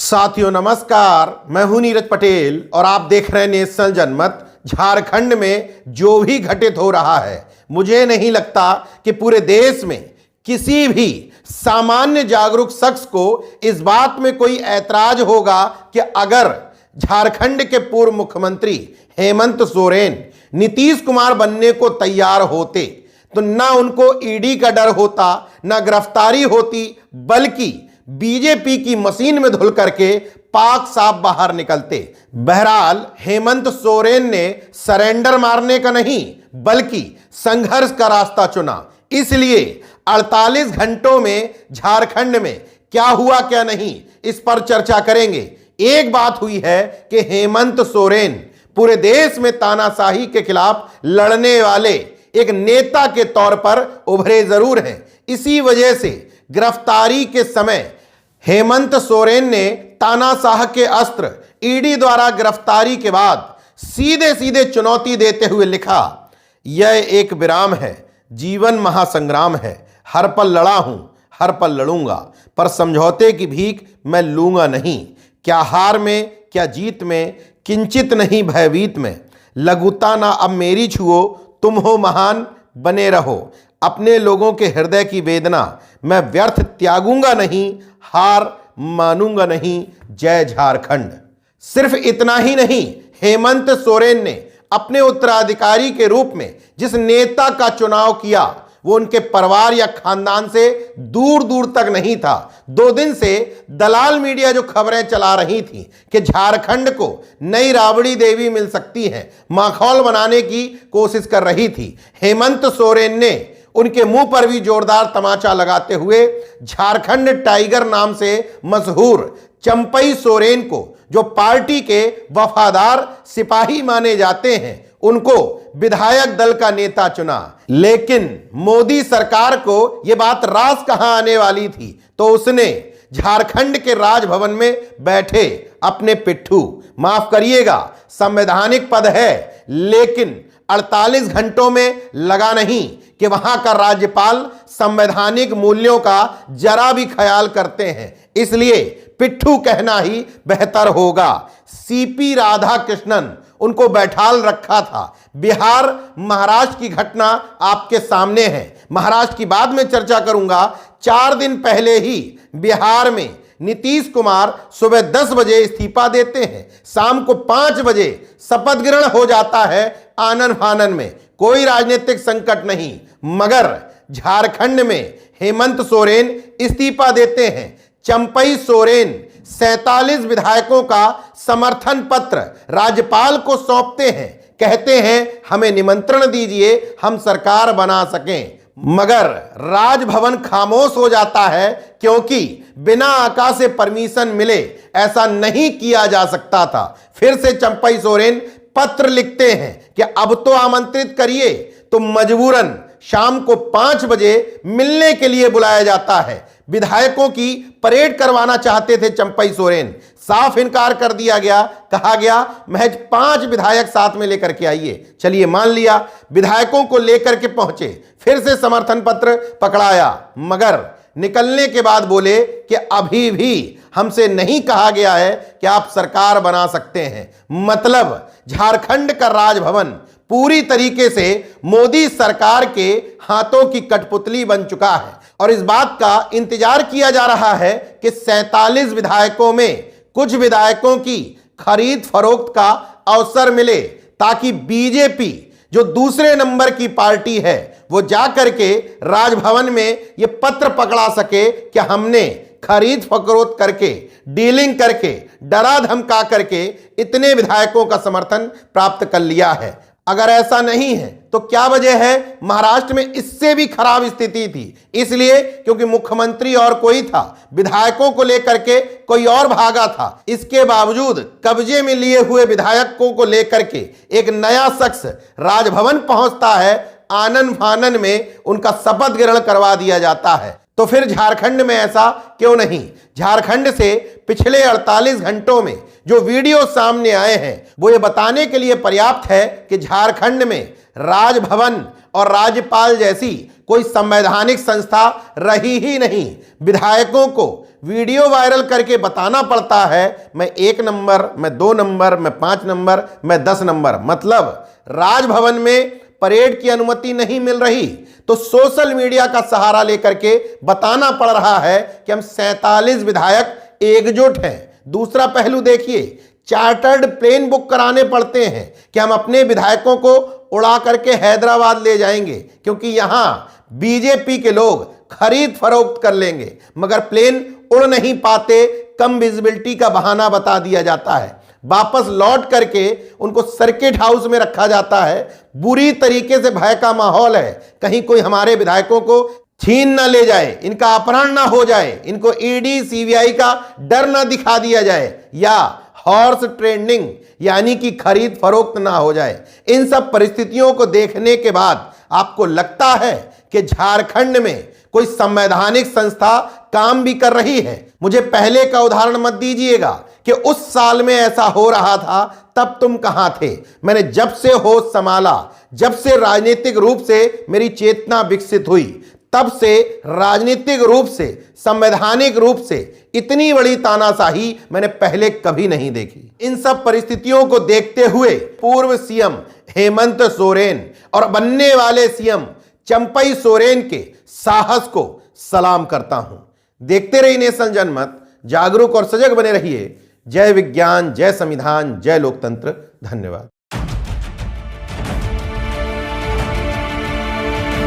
साथियों नमस्कार, मैं हूं नीरज पटेल और आप देख रहे हैं नेशनल जनमत। झारखंड में जो भी घटित हो रहा है, मुझे नहीं लगता कि पूरे देश में किसी भी सामान्य जागरूक शख्स को इस बात में कोई ऐतराज होगा कि अगर झारखंड के पूर्व मुख्यमंत्री हेमंत सोरेन नीतीश कुमार बनने को तैयार होते तो ना उनको ईडी का डर होता, ना गिरफ्तारी होती, बल्कि बीजेपी की मशीन में धुल करके पाक साफ बाहर निकलते। बहरहाल हेमंत सोरेन ने सरेंडर मारने का नहीं बल्कि संघर्ष का रास्ता चुना। इसलिए 48 घंटों में झारखंड में क्या हुआ क्या नहीं, इस पर चर्चा करेंगे। एक बात हुई है कि हेमंत सोरेन पूरे देश में तानाशाही के खिलाफ लड़ने वाले एक नेता के तौर पर उभरे जरूर हैं। इसी वजह से गिरफ्तारी के समय हेमंत सोरेन ने तानाशाह के अस्त्र ईडी द्वारा गिरफ्तारी के बाद सीधे सीधे चुनौती देते हुए लिखा, यह एक विराम है, जीवन महासंग्राम है, हर पल लड़ा हूं, हर पल लड़ूंगा, पर समझौते की भीख मैं लूंगा नहीं। क्या हार में क्या जीत में, किंचित नहीं भयभीत में, लघुता ना अब मेरी छुओ, तुम हो महान बने रहो, अपने लोगों के हृदय की वेदना मैं व्यर्थ त्यागूंगा नहीं, हार मानूंगा नहीं, जय झारखंड। सिर्फ इतना ही नहीं, हेमंत सोरेन ने अपने उत्तराधिकारी के रूप में जिस नेता का चुनाव किया वो उनके परिवार या खानदान से दूर दूर तक नहीं था। 2 दिन से दलाल मीडिया जो खबरें चला रही थी कि झारखंड को नई राबड़ी देवी मिल सकती है, माखौल बनाने की कोशिश कर रही थी। हेमंत सोरेन ने उनके मुंह पर भी जोरदार तमाचा लगाते हुए झारखंड टाइगर नाम से मशहूर चंपई सोरेन को, जो पार्टी के वफादार सिपाही माने जाते हैं, उनको विधायक दल का नेता चुना। लेकिन मोदी सरकार को यह बात रास कहां आने वाली थी तो उसने झारखंड के राजभवन में बैठे अपने पिट्ठू, माफ करिएगा संवैधानिक पद है लेकिन 48 घंटों में लगा नहीं कि वहां का राज्यपाल संवैधानिक मूल्यों का जरा भी ख्याल करते हैं, इसलिए पिट्ठू कहना ही बेहतर होगा। सीपी राधाकृष्णन उनको बैठाल रखा था। बिहार महाराष्ट्र की घटना आपके सामने है, महाराष्ट्र की बाद में चर्चा करूंगा। 4 दिन पहले ही बिहार में नीतीश कुमार सुबह 10 बजे इस्तीफा देते हैं, शाम को 5 बजे शपथ ग्रहण हो जाता है आनन फानन में, कोई राजनीतिक संकट नहीं। मगर झारखंड में हेमंत सोरेन इस्तीफा देते हैं। चंपई सोरेन 47 विधायकों का समर्थन पत्र राज्यपाल को सौंपते हैं, कहते हैं हमें निमंत्रण दीजिए, हम सरकार बना सकें। मगर राजभवन खामोश हो जाता है क्योंकि बिना आका से परमिशन मिले ऐसा नहीं किया जा सकता था। फिर से चंपई सोरेन पत्र लिखते हैं कि अब तो आमंत्रित करिए, तो मजबूरन शाम को 5 बजे मिलने के लिए बुलाया जाता है। विधायकों की परेड करवाना चाहते थे चंपई सोरेन, साफ इनकार कर दिया गया। कहा गया महज 5 विधायक साथ में लेकर के आइए। चलिए मान लिया, विधायकों को लेकर के पहुंचे, फिर से समर्थन पत्र पकड़ाया, मगर निकलने के बाद बोले कि अभी भी हमसे नहीं कहा गया है कि आप सरकार बना सकते हैं। मतलब झारखंड का राजभवन पूरी तरीके से मोदी सरकार के हाथों की कठपुतली बन चुका है और इस बात का इंतजार किया जा रहा है कि 47 विधायकों में कुछ विधायकों की खरीद फरोख्त का अवसर मिले, ताकि बीजेपी जो दूसरे नंबर की पार्टी है वो जाकर के राजभवन में ये पत्र पकड़ा सके कि हमने खरीद फरोख्त करके, डीलिंग करके, डरा धमका करके इतने विधायकों का समर्थन प्राप्त कर लिया है। अगर ऐसा नहीं है तो क्या वजह है? महाराष्ट्र में इससे भी खराब स्थिति थी, इसलिए क्योंकि मुख्यमंत्री और कोई था, विधायकों को लेकर के कोई और भागा था। इसके बावजूद कब्जे में लिए हुए विधायकों को लेकर के एक नया शख्स राजभवन पहुंचता है, आनन फानन में उनका शपथ ग्रहण करवा दिया जाता है। तो फिर झारखंड में ऐसा क्यों नहीं? झारखंड से पिछले 48 घंटों में जो वीडियो सामने आए हैं वो ये बताने के लिए पर्याप्त है कि झारखंड में राजभवन और राज्यपाल जैसी कोई संवैधानिक संस्था रही ही नहीं। विधायकों को वीडियो वायरल करके बताना पड़ता है मैं 1 नंबर, मैं 2 नंबर, मैं 5 नंबर, मैं 10 नंबर। मतलब राजभवन में परेड की अनुमति नहीं मिल रही तो सोशल मीडिया का सहारा लेकर के बताना पड़ रहा है कि हम 47 विधायक एकजुट हैं। दूसरा पहलू देखिए, चार्टर्ड प्लेन बुक कराने पड़ते हैं कि हम अपने विधायकों को उड़ा करके हैदराबाद ले जाएंगे, क्योंकि यहां बीजेपी के लोग खरीद फरोख्त कर लेंगे, मगर प्लेन उड़ नहीं पाते, कम विजिबिलिटी का बहाना बता दिया जाता है। वापस लौट करके उनको सर्किट हाउस में रखा जाता है। बुरी तरीके से भय का माहौल है, कहीं कोई हमारे विधायकों को छीन ना ले जाए, इनका अपहरण ना हो जाए, इनको ईडी सीबीआई का डर ना दिखा दिया जाए, या हॉर्स ट्रेडिंग यानी कि खरीद फरोख्त ना हो जाए। इन सब परिस्थितियों को देखने के बाद आपको लगता है कि झारखंड में कोई संवैधानिक संस्था काम भी कर रही है? मुझे पहले का उदाहरण मत दीजिएगा कि उस साल में ऐसा हो रहा था, तब तुम कहां थे। मैंने जब से होश संभाला, जब से राजनीतिक रूप से मेरी चेतना विकसित हुई, तब से राजनीतिक रूप से, संवैधानिक रूप से इतनी बड़ी तानाशाही मैंने पहले कभी नहीं देखी। इन सब परिस्थितियों को देखते हुए पूर्व सीएम हेमंत सोरेन और बनने वाले सीएम चंपई सोरेन के साहस को सलाम करता हूं। देखते रहिए नेशनल जनमत, जागरूक और सजग बने रहिए। जय विज्ञान, जय संविधान, जय लोकतंत्र। धन्यवाद।